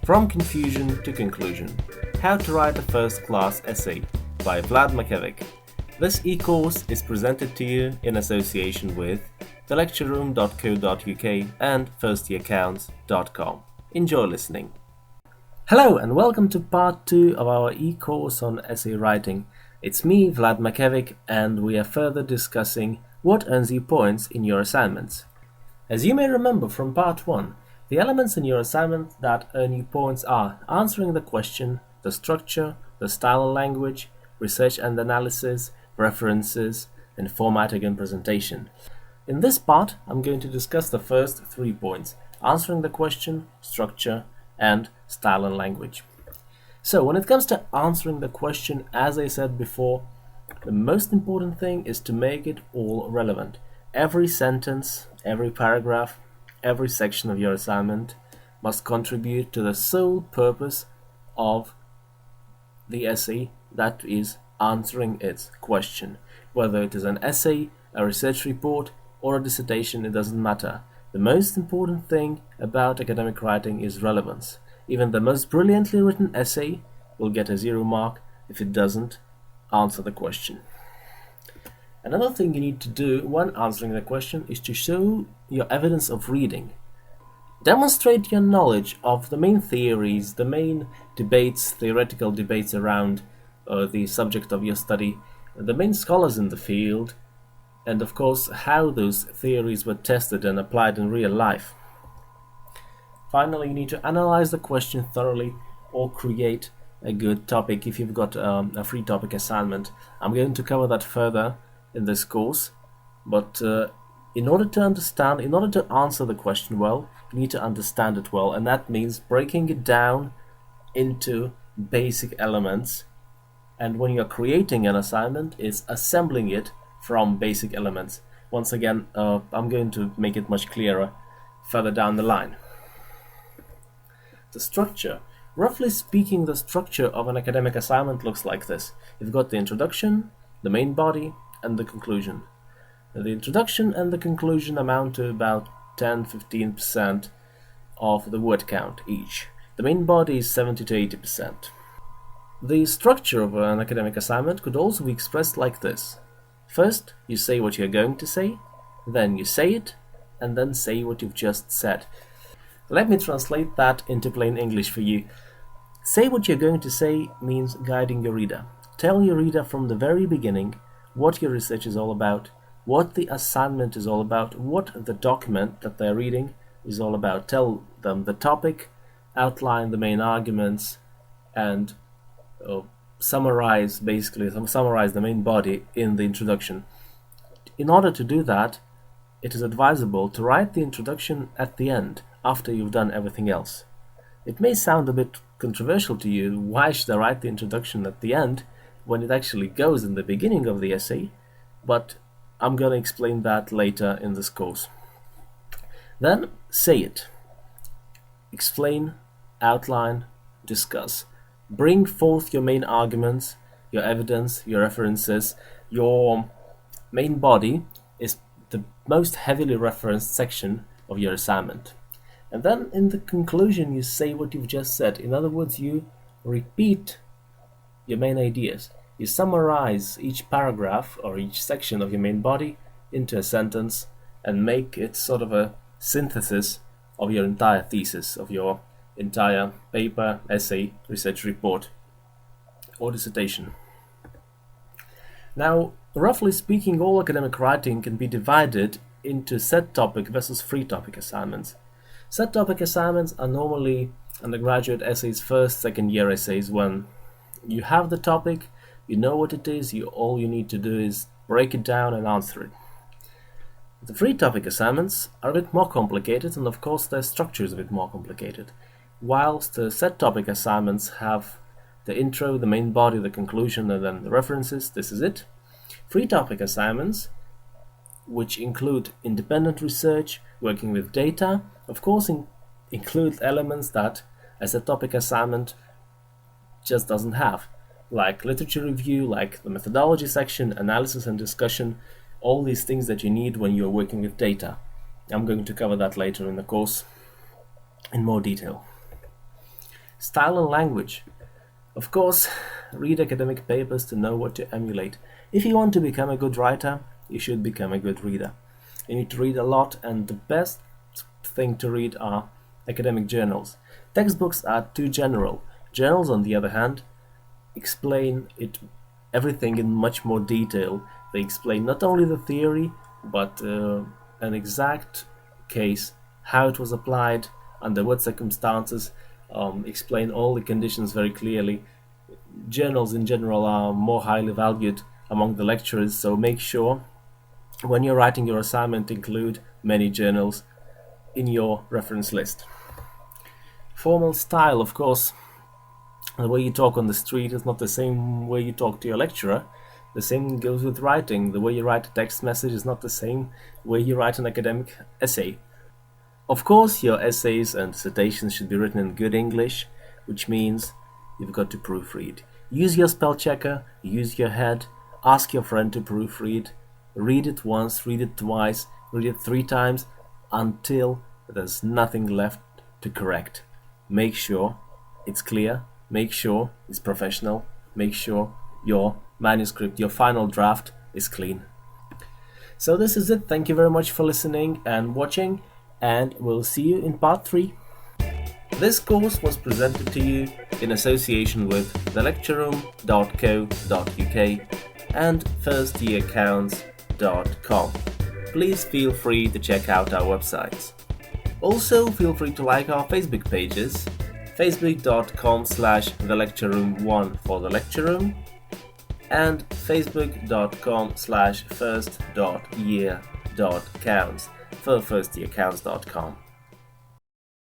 From Confusion to Conclusion: How to Write a First-Class Essay by Vlad Mackevic. This e-course is presented to you in association with thelectureroom.co.uk and firstyearcounts.com. Enjoy listening. Hello and welcome to part 2 of our e-course on essay writing. It's me, Vlad Mackevic, and we are further discussing what earns you points in your assignments. As you may remember from part 1, the elements in your assignment that earn you points are answering the question, the structure, the style and language, research and analysis, references, and formatting and presentation. In this part, I'm going to discuss the first 3 points: answering the question, structure, and style and language. So when it comes to answering the question, as I said before, the most important thing is to make it all relevant. Every sentence, every paragraph, every section of your assignment must contribute to the sole purpose of the essay, that is answering its question. Whether it is an essay, a research report, or a dissertation, it doesn't matter. The most important thing about academic writing is relevance. Even the most brilliantly written essay will get a 0 mark if it doesn't answer the question. Another thing you need to do when answering the question is to show your evidence of reading. Demonstrate your knowledge of the main theories, the main debates, theoretical debates around the subject of your study, the main scholars in the field, and of course how those theories were tested and applied in real life. Finally, you need to analyze the question thoroughly or create a good topic if you've got a free topic assignment. I'm going to cover that further in this course, but in order to answer the question well, you need to understand it well, and that means breaking it down into basic elements. And when you're creating an assignment, it's assembling it from basic elements. Once again, I'm going to make it much clearer further down the line. The structure. Roughly speaking, the structure of an academic assignment looks like this. You've got the introduction, the main body, and the conclusion. The introduction and the conclusion amount to about 10-15% of the word count each. The main body is 70-80%. The structure of an academic assignment could also be expressed like this. First, you say what you're going to say, then you say it, and then say what you've just said. Let me translate that into plain English for you. Say what you're going to say means guiding your reader. Tell your reader from the very beginning what your research is all about, what the assignment is all about, what the document that they're reading is all about. Tell them the topic, outline the main arguments, and summarize the main body in the introduction. In order to do that, it is advisable to write the introduction at the end, after you've done everything else. It may sound a bit controversial to you, why should I write the introduction at the end when it actually goes in the beginning of the essay, but I'm going to explain that later in this course. Then say it. Explain, outline, discuss. Bring forth your main arguments, your evidence, your references. Your main body is the most heavily referenced section of your assignment. And then in the conclusion you say what you've just said. In other words, you repeat your main ideas. You summarize each paragraph or each section of your main body into a sentence and make it sort of a synthesis of your entire thesis, of your entire paper, essay, research report, or dissertation. Now, roughly speaking, all academic writing can be divided into set topic versus free topic assignments. Set topic assignments are normally undergraduate essays, first, second year essays, when you have the topic, you know what it is, all you need to do is break it down and answer it. The free topic assignments are a bit more complicated, and of course their structure is a bit more complicated. Whilst the set topic assignments have the intro, the main body, the conclusion, and then the references, this is it. Free topic assignments, which include independent research, working with data, of course include elements that a set topic assignment just doesn't have, like literature review, like the methodology section, analysis and discussion, all these things that you need when you're working with data. I'm going to cover that later in the course in more detail. Style and language. Of course, read academic papers to know what to emulate. If you want to become a good writer, you should become a good reader. You need to read a lot, and the best thing to read are academic journals. Textbooks are too general. Journals, on the other hand, explain everything in much more detail. They explain not only the theory, but an exact case, how it was applied, under what circumstances, explain all the conditions very clearly. Journals in general are more highly valued among the lecturers, so make sure when you're writing your assignment include many journals in your reference list. Formal style, of course. The way you talk on the street is not the same way you talk to your lecturer. The same goes with writing. The way you write a text message is not the same way you write an academic essay. Of course, your essays and dissertations should be written in good English, which means you've got to proofread. Use your spell checker, use your head, ask your friend to proofread. Read it once, read it twice, read it 3 times until there's nothing left to correct. Make sure it's clear. Make sure it's professional. Make sure your manuscript, your final draft, is clean. So this is it. Thank you very much for listening and watching, and we'll see you in part 3. This course was presented to you in association with thelectureroom.co.uk and firstyearaccounts.com. Please feel free to check out our websites. Also, feel free to like our Facebook pages, facebook.com/thelectureroom1 for the lecture room and facebook.com/first.year.counts for firstyearaccounts.com.